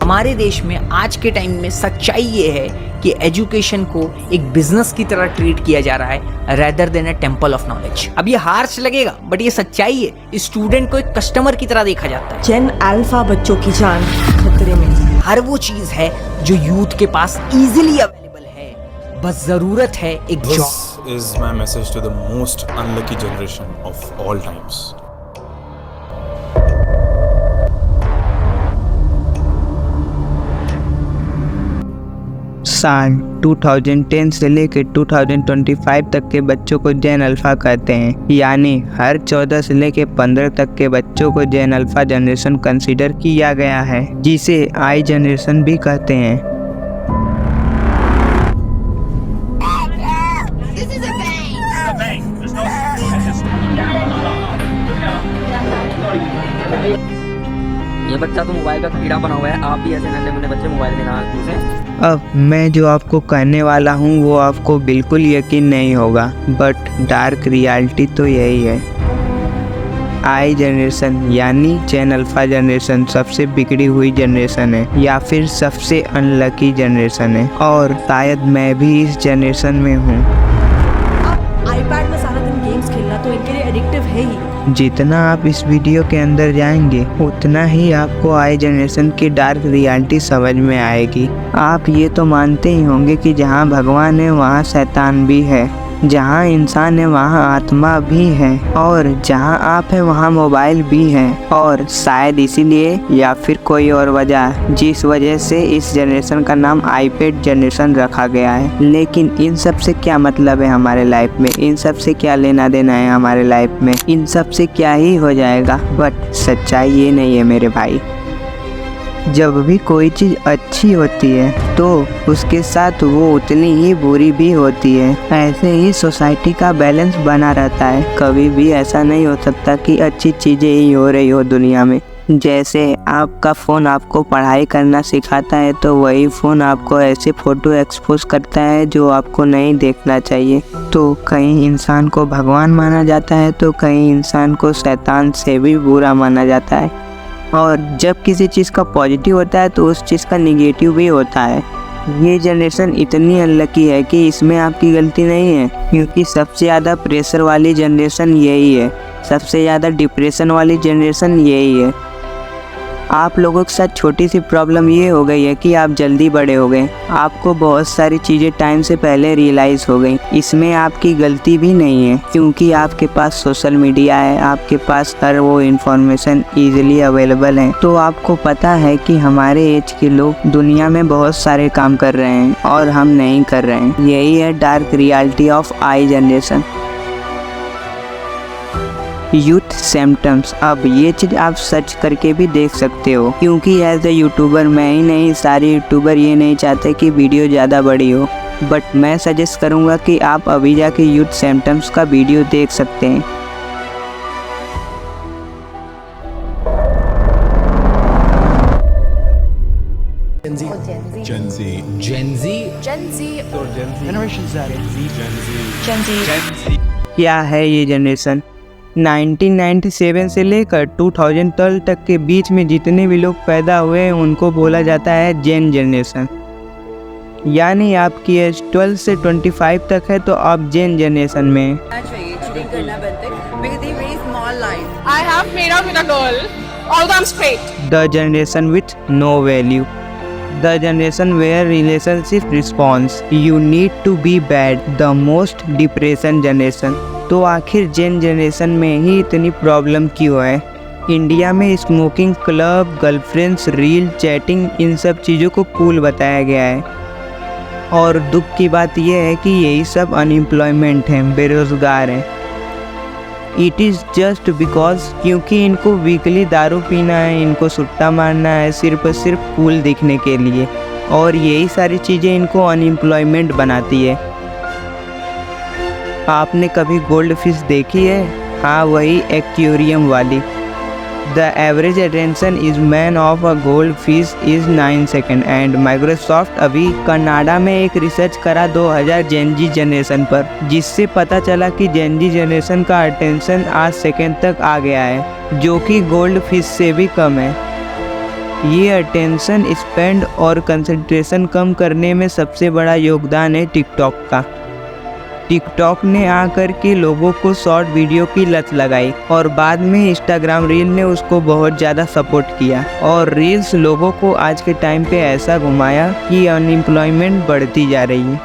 हमारे देश में आज के टाइम में सच्चाई ये है कि एजुकेशन को एक बिजनेस की तरह ट्रीट किया जा रहा है rather than a temple of knowledge. अब ये हार्श लगेगा बट ये सच्चाई है। स्टूडेंट को एक कस्टमर की तरह देखा जाता है। जेन अल्फा बच्चों की जान खतरे में। हर वो चीज है जो यूथ के पास इजीली अवेलेबल है, बस जरूरत है एक job. This is my message to the most unlucky generation of all times. साल 2010 से लेकर 2025 तक के बच्चों को जेन अल्फा कहते हैं, यानी हर 14 से लेकर 15 तक के बच्चों को जेन अल्फा जनरेशन कंसीडर किया गया है, जिसे आई जनरेशन भी कहते हैं। ये बच्चा तो मोबाइल का कीड़ा बना हुआ है। आप भी ऐसे नन्हे मुन्ने बच्चे मोबाइल में ना घुसें। अब मैं जो आपको कहने वाला हूँ वो आपको बिल्कुल यकीन नहीं होगा, बट डार्क रियलिटी तो यही है। आई जनरेशन यानी जेन अल्फा जनरेशन सबसे बिगड़ी हुई जनरेशन है, या फिर सबसे अनलकी जनरेशन है, और शायद मैं भी इस जनरेशन में हूँ। आईपैड में सारा दिन गेम्स खेलना तो इनके लिए एडिक्टिव है ही। जितना आप इस वीडियो के अंदर जाएंगे उतना ही आपको आई जनरेशन की डार्क रियलिटी समझ में आएगी। आप ये तो मानते ही होंगे कि जहाँ भगवान है वहाँ शैतान भी है, जहाँ इंसान है वहाँ आत्मा भी है, और जहाँ आप है वहाँ मोबाइल भी है। और शायद इसीलिए या फिर कोई और वजह जिस वजह से इस जनरेशन का नाम आईपैड जनरेशन रखा गया है। लेकिन इन सब से क्या मतलब है हमारे लाइफ में, इन सब से क्या लेना देना है हमारे लाइफ में, इन सब से क्या ही हो जाएगा। बट सच्चाई ये नहीं है मेरे भाई। जब भी कोई चीज़ अच्छी होती है तो उसके साथ वो उतनी ही बुरी भी होती है। ऐसे ही सोसाइटी का बैलेंस बना रहता है। कभी भी ऐसा नहीं हो सकता कि अच्छी चीज़ें ही हो रही हो दुनिया में। जैसे आपका फ़ोन आपको पढ़ाई करना सिखाता है तो वही फ़ोन आपको ऐसे फ़ोटो एक्सपोज करता है जो आपको नहीं देखना चाहिए। तो कहीं इंसान को भगवान माना जाता है तो कहीं इंसान को शैतान से भी बुरा माना जाता है। और जब किसी चीज़ का पॉजिटिव होता है तो उस चीज़ का निगेटिव भी होता है। ये जनरेशन इतनी अनलकी है कि इसमें आपकी गलती नहीं है, क्योंकि सबसे ज़्यादा प्रेशर वाली जनरेशन यही है, सबसे ज़्यादा डिप्रेशन वाली जनरेशन यही है। आप लोगों के साथ छोटी सी प्रॉब्लम ये हो गई है कि आप जल्दी बड़े हो गए, आपको बहुत सारी चीज़ें टाइम से पहले रियलाइज़ हो गई। इसमें आपकी गलती भी नहीं है, क्योंकि आपके पास सोशल मीडिया है, आपके पास हर वो इन्फॉर्मेशन ईजिली अवेलेबल है। तो आपको पता है कि हमारे एज के लोग दुनिया में बहुत सारे काम कर रहे हैं और हम नहीं कर रहे हैं। यही है dark reality of I generation. Youth symptoms. अब ये चीज़ आप सर्च करके भी देख सकते हो, क्योंकि एज ए यूट्यूबर मैं ही नहीं, सारे यूट्यूबर ये नहीं चाहते कि वीडियो ज़्यादा बड़ी हो। बट मैं सजेस्ट करूँगा कि आप अभी जाके यूथ सिम्टम्स का वीडियो देख सकते हैं। क्या है ये जनरेशन? 1997 से लेकर 2012 तक के बीच में जितने भी लोग पैदा हुए हैं उनको बोला जाता है जेन जनरेशन। यानी आपकी एज 12 से 25 तक है तो आप जेन जनरेशन में हैं। I have made out with a girl, although I'm straight. The generation with no value. The generation where relationship response. You need to be bad. The most depression generation. तो आखिर gen generation में ही इतनी problem क्यों है? India में smoking, club, girlfriends, reel, chatting, इन सब चीज़ों को कूल बताया गया है। और दुख की बात यह है कि यही सब अनएम्प्लॉयमेंट हैं, बेरोज़गार हैं। इट इज़ जस्ट बिकॉज क्योंकि इनको वीकली दारू पीना है, इनको सुट्टा मारना है, सिर्फ कूल दिखने के लिए, और यही सारी चीज़ें इनको अनएम्प्लॉयमेंट बनाती है। आपने कभी गोल्ड फिश देखी है? हाँ, वही एक्वेरियम वाली। The average attention is man of a gold fish is 9 second. And Microsoft अभी कनाडा में एक रिसर्च करा 2000 जेनजी जनरेशन पर, जिससे पता चला कि जेनजी जनरेशन का अटेंशन 8 सेकेंड तक आ गया है, जो कि गोल्ड फिश से भी कम है। ये अटेंशन स्पेंड और कंसंट्रेशन कम करने में सबसे बड़ा योगदान है टिकटॉक का। टिकटॉक ने आकर के लोगों को शॉर्ट वीडियो की लत लगाई और बाद में इंस्टाग्राम रील ने उसको बहुत ज़्यादा सपोर्ट किया और रील्स लोगों को आज के टाइम पे ऐसा घुमाया कि अनएम्प्लॉयमेंट बढ़ती जा रही है।